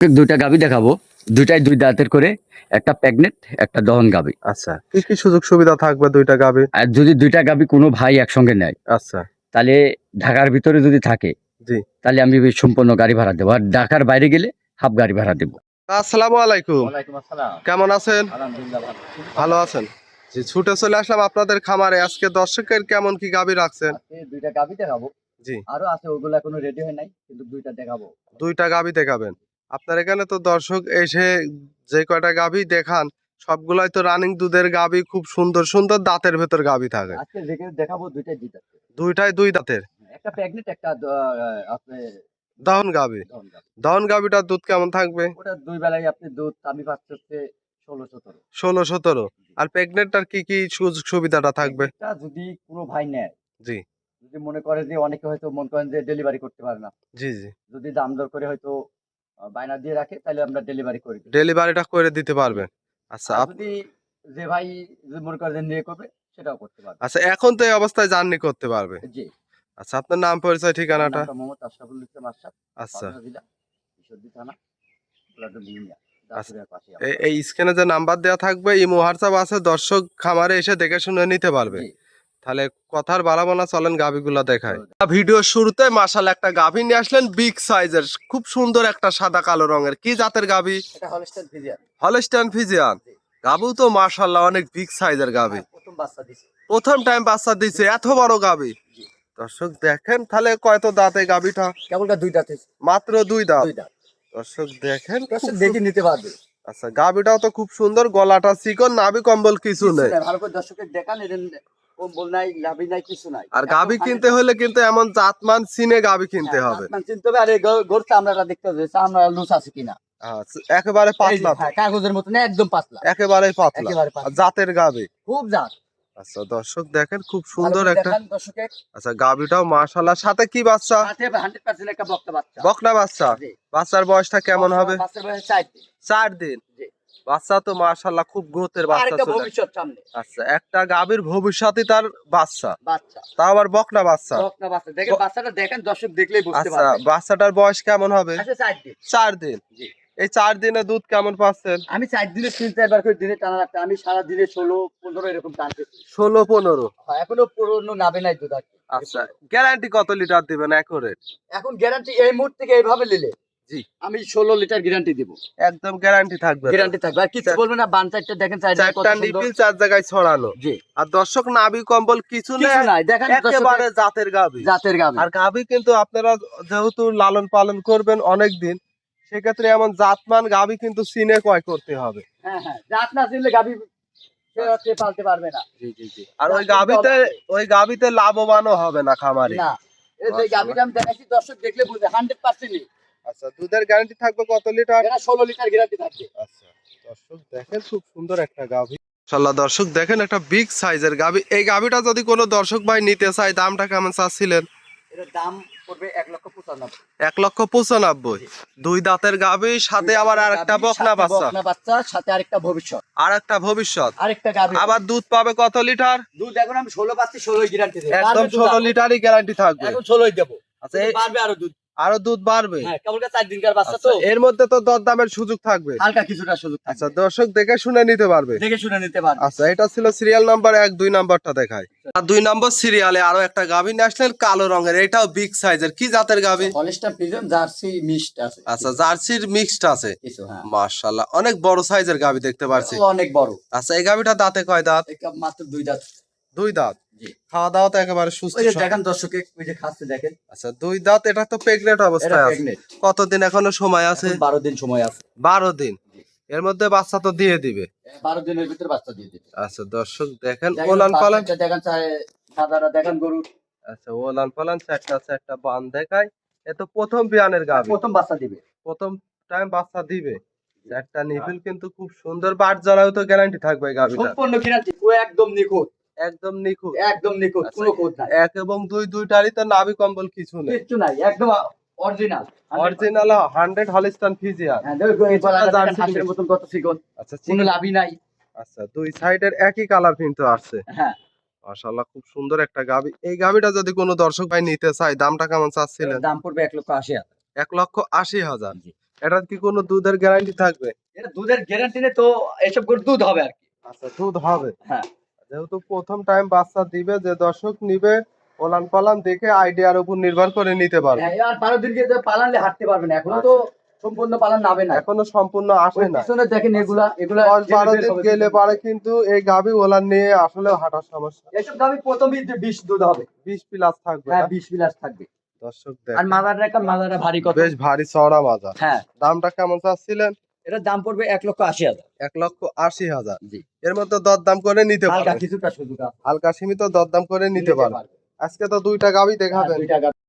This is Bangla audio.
দর্শককে দুইটা গাভী দেখাবো, দুইটাই দুই দাঁতের করে, একটা প্রেগনেন্ট একটা দহন গাভী। আচ্ছা, কি কি সুযোগ সুবিধা থাকবে দুইটা গাভীর? আর যদি দুইটা গাভী কোনো ভাই একসঙ্গে নেয়, আচ্ছা, তাহলে ঢাকার ভিতরে যদি থাকে জি। তাহলে আমি ওই সম্পূর্ণ গাড়ি ভাড়া দেবো, আর ঢাকার বাইরে গেলে হাফ গাড়ি ভাড়া দেবো। আসসালামু আলাইকুম, ওয়ালাইকুম আসসালাম। কেমন আছেন? আলহামদুলিল্লাহ ভালো। ভালো আছেন? জি, ছুটে চলে আসলাম আপনাদের খামারে। আজকে দর্শকের কেমন কি গাভী রাখছেন? আজকে দুইটা গাভী দেখাবো, জি, আরো আছে, ওগুলো এখনো রেডি হয় নাই, কিন্তু দুইটা দেখাবো। দুইটা গাভী দেখাবেন। আপনার এখানে তো দর্শক এসে যে কয়টা গাভী দেখান সবগুলাই তো রানিং দুধের গাভী, খুব সুন্দর সুন্দর দাঁতের ভেতর গাভী থাকে। আজকে যেখানে দেখাবো দুইটাই দুই দাঁত, দুইটাই দুই দাঁতের একটা প্রেগনেন্ট একটা আপনি দহন গাভী। দহন গাভী। দহন গাভীটার দুধ কেমন থাকবে? ওটা দুই বেলায় আপনি দুধ আমি পাচ্ছি হচ্ছে 16-17। 16-17। আর প্রেগনেন্টটার কি কি সুযোগ সুবিধাটা থাকবে? এটা যদি কোনো ভাই নেয়, জি, যদি মনে করে যে অনেকে হয়তো মনে করেন যে ডেলিভারি করতে পারে না, জি, জি, যদি দাম দর করে হয়তো বায়না দিয়ে রাখে, তাহলে আমরা ডেলিভারি করে দিই। ডেলিভারিটা করে দিতে পারবেন। আচ্ছা, আর যদি যে ভাই যদি মনে করে যে নিয়ে করবে, সেটাও করতে পারবে। আচ্ছা, এখন তো এই অবস্থায় জার্নি করতে পারবে। জি। আচ্ছা, আপনার নাম পরিচয় আমার ঠিকানাটা? নামটা মোহাম্মদ আশরাফুল ইসলাম আশরাফ, আচ্ছা, পাবনা জেলা, ঈশ্বরদী থানা, গোলাপগঞ্জ ইউনিয়ন, আচ্ছা, দাসুরিয়ার পাশে এই স্ক্রিনে যে নাম্বার দেওয়া থাকবে ইমো হোয়াটসঅ্যাপ আছে, দর্শক খামারে এসে দেখে শুনে নিতে পারবে। জি। তাহলে কথার বাড়াবো না, চলেন গাভীগুলা দেখায়। তো ভিডিওর শুরুতে মাশাআল্লাহ একটা গাভী নিয়ে আসলেন, বিগ সাইজের, খুব সুন্দর একটা সাদা কালো রঙের। কি জাতের গাভী? এটা হলস্টাইন ফ্রিজিয়ান। Holstein Friesian. জি। গাভী তো মাশাআল্লাহ অনেক বিগ সাইজের গাভী। প্রথম বাচ্চা দিছে। প্রথম টাইম বাচ্চা দিছে, এত বড় গাভী। জি। দর্শক দেখেন তাহলে কয়তো দাঁত এই গাভীটা? কেবলটা দুই দাঁত হয়েছে। মাত্র দুই দাঁত। দুই দাঁত। দর্শক দেখেন, দর্শক দেখে নিতে পারবে। আচ্ছা, গাভীটাও তো খুব সুন্দর, গলাটা চিকন, নাভি কম্বল কিছু কিছু নেই। নাই, ভালো করে দর্শকের দেখান, এদের কম্বল নাই, লাভি নাই, কিছু নাই। আর গাভী কিনতে হলে কিন্তু এমন জাতমান চিনে গাভী কিনতে হবে। চিনতে হবে, আর এই গরুর চামড়াটা দেখতে হবে, চামড়া লুজ আছে কিনা। আচ্ছা, একেবারে এই যে, পাতলা তো? হ্যাঁ, কাগজের মতন একদম পাতলা। একেবারেই পাতলা। একেবারে পাতলা। আর জাতের গাভী। খুব জাত। আচ্ছা, দর্শক দেখেন খুব ভালো সুন্দর করে একটা। দেখান দর্শকের। আচ্ছা, গাভীটাও মাশাআল্লাহ, সাথে কি বাচ্চা? সাথে 100% একটা বক্তা বাচ্চা। বকনা বাচ্চা। জি। বাচ্চার বয়সটা কেমন হবে? বাচ্চার বয়স 4 দিন। 4 দিন। জি। বাচ্চা তো মাশাআল্লাহ খুব গ্রোথের বাচ্চা আরেকটা ছিল। ভবিষ্যৎ সামনে। আচ্ছা, একটা গাভীর ভবিষ্যতে তার বাচ্চা, বাচ্চা। তাও আবার বকনা বাচ্চা। বকনা বাচ্চা। দেখেন বাচ্চাটা দেখেন, দর্শক দেখলেই বুঝতে আচ্ছা, পারবে। বাচ্চাটার বয়স কেমন হবে? আচ্ছা 4 দিন। 4 দিন। জি। এই 4 দিনে দুধ কেমন পাচ্ছেন? আমি 4 দিনে 3-4 বার করে দিনে টানা রাখতে, আমি সারা দিনে 16-15 এরকম টানতেছি। 16-15। হ্যাঁ, এখনো পুরনো নাবে নাই দুধ আর কি। আচ্ছা, গ্যারান্টি কত লিটার দিবেন একুরেট? এখন গ্যারান্টি এই মুহূর্তে থেকে এইভাবে নিলে জি, আমি 16 লিটার গ্যারান্টি দিব। একদম গ্যারান্টি থাকবে তো? গ্যারান্টি থাকবে, আর কিছু বলবে না। বান চারটা দেখেন, চারটা কত চারটা সুন্দর। নিপিল 4 জায়গায় ছড়ানো। জি। আর দর্শক নাভি কম্বল কিছু কিছু নেই, নাই, দেখেন একেবারে দর্শকের জাতের গাভী। জাতের গাভী। আর গাভী কিন্তু আপনারা যেহেতু লালন পালন করবেন অনেক দিন, সেক্ষেত্রে এমন জাতমান গাভী কিন্তু চিনে ক্রয় করতে হবে। হ্যাঁ, হ্যাঁ, জাত না চিনলে গাভী সে পালতে পারবে না। জি, জি, জি। আর ওই গাভীতে লাভবানও হবে না খামারে। না, এই যে গাভীটা আমি দেখাচ্ছি, দর্শক দেখলে বুঝবে 100%। আচ্ছা, দুধের গ্যারান্টি থাকবে কত লিটার? এটা 16 লিটার গ্যারান্টি থাকবে। আচ্ছা, দর্শক দেখেন খুব সুন্দর একটা গাভী। মাশাআল্লাহ, দর্শক দেখেন একটা বিগ সাইজের গাভী। এই গাভীটা যদি কোনো দর্শক ভাই নিতে চায়, দামটা কেমন চাচ্ছিলেন? এটার দাম পড়বে 1,95,000। 1,95,000। দুই দাঁতের গাভী, সাথে আবার আরেকটা বকনা বাচ্চা। বকনা বাচ্চা, সাথে আরেকটা ভবিষ্যৎ। আরেকটা ভবিষ্যৎ। আরেকটা গাভী। আবার দুধ পাবে কত লিটার? দুধ এখন আমি 16 পাচ্ছি, 16 গ্যারান্টি দেব। একদম 16 লিটারই গ্যারান্টি থাকবে। এখন 16 দেব। আচ্ছা, কিন্তু বাড়বে আরো দুধ। আরো দুধ বাড়বে। হ্যাঁ, কেবল 4 দিনকার বাচ্চা আচ্ছা, তো। এর মধ্যে তো দরদামের সুযোগ থাকবে। হালকা কিছুটা সুযোগ আচ্ছা, থাকবে। দর্শক দেখে শুনে নিতে পারবে। দেখে শুনে নিতে পারবে। আচ্ছা, এটা ছিল সিরিয়াল নাম্বার 1, 2 নাম্বারটা দেখায়। আর 2 নম্বর সিরিয়ালে আরো একটা গাভী নিয়ে আসলেন, কালো রঙের, এটাও বিগ সাইজের। কি জাতের গাভী? হলস্টাইন ফ্রিজিয়ান জার্সি মিক্সড আছে। আচ্ছা, জার্সির মিক্সড আছে। কিছু, হ্যাঁ। মাশাআল্লাহ, অনেক বড় সাইজের গাভী দেখতে পাচ্ছি। অনেক বড়। আচ্ছা, এই গাভীটা দাঁতে কয় দাঁত? এটা মাত্র 2 দাঁত। 2 দাঁত। জি। খাওয়া দাওয়া তো একেবারে সুস্থ। ওই যে দেখেন দর্শকে, ওই যে খাচ্ছে দেখেন। আচ্ছা, 2 দাঁত। এটা তো প্রেগনেন্ট এটা অবস্থায় আছে। প্রেগনেন্ট। কতদিন এখনো সময় আছে? 12 দিন সময় আছে। 12 দিন। এর মধ্যে বাচ্চা তো দিয়ে দিবে। 12 দিনের ভিতরে বাচ্চা দিয়ে দিবে। আচ্ছা, দর্শক দেখেন দেখেন ওলান পালান। বাচ্চাটা দেখেন, দাদারা দেখেন গরু। আচ্ছা, ওলান পালান চারটা বান দেখায়। এ তো প্রথম বিয়ানের গাভী, প্রথম বাচ্চা দিবে। প্রথম টাইম বাচ্চা দিবে। একটা নিপিল কিন্তু খুব সুন্দর, বাট জ্বালাও তো গ্যারান্টি থাকবে এই গাভীটা। সম্পূর্ণ গ্যারান্টি, পুরো একদম নিখুঁত। একদম নিখুঁত। একদম নিখুঁত, আচ্ছা, কোনো খোঁজ নাই। 1 এবং 2 দুইটারই তো নাভি কম্বল কিছু নেই। কিচ্ছু নাই, একদম অরিজিনাল। Original 100 Holstein Friesian. হ্যাঁ, দেখো এই গলাটা দেখেন, হাঁসের মতন কত চিকন। আচ্ছা, কোনো লাভই নাই। আচ্ছা, দুই সাইডের একই কালার কিন্তু আসছে। হ্যাঁ, মাশাআল্লাহ, খুব সুন্দর একটা গাভী। এই গাভীটা যদি কোনো দর্শক ভাই নিতে চায়, দামটা কেমন চাচ্ছিলেন? দাম পড়বে 1,80,000। 1,80,000। জি। এটার কি কোনো দুধের গ্যারান্টি থাকবে? এটা দুধের গ্যারান্টি নেই তো, এসব করে দুধ হবে আর কি। আচ্ছা, দুধ হবে। হ্যাঁ যেহেতু প্রথম টাইম বাচ্চা দিবে, যে দর্শক নিবে ওলান পালান দেখে আইডিয়ার উপর নির্ভর করে নিতে পারবে। হ্যাঁ, আর 12 দিন যে পালানলে হাঁটতে পারবে না, এখনো তো সম্পূর্ণ পালান নাবে না। এখনো সম্পূর্ণ আসে ওই না। পিছনে দেখেন এগুলা 10-12 দিন গেলে পারে কিন্তু এই গাভী ওলান নিয়ে আসলে হাঁটার সমস্যা। এসব গাভী প্রথমই 20 দুধ হবে। 20 প্লাস থাকবে হ্যাঁ না? 20 প্লাস থাকবে। দর্শক আর দেখেন মাজারটা ভারী কত। বেশ ভারী চওড়া মাজা। হ্যাঁ, দামটা কেমন চাচ্ছিলেন? এটার দাম পড়বে 1,80,000। 1,80,000। জি, এর মধ্যে দরদাম করে নিতে হালকা পারবেন। কিছুটা সুযোগ আছে। হালকা সীমিত দরদাম করে নিতে পারবেন। আজকে তো দুইটা গাভী দেখাবেন। হ্যাঁ, 2 টাকা।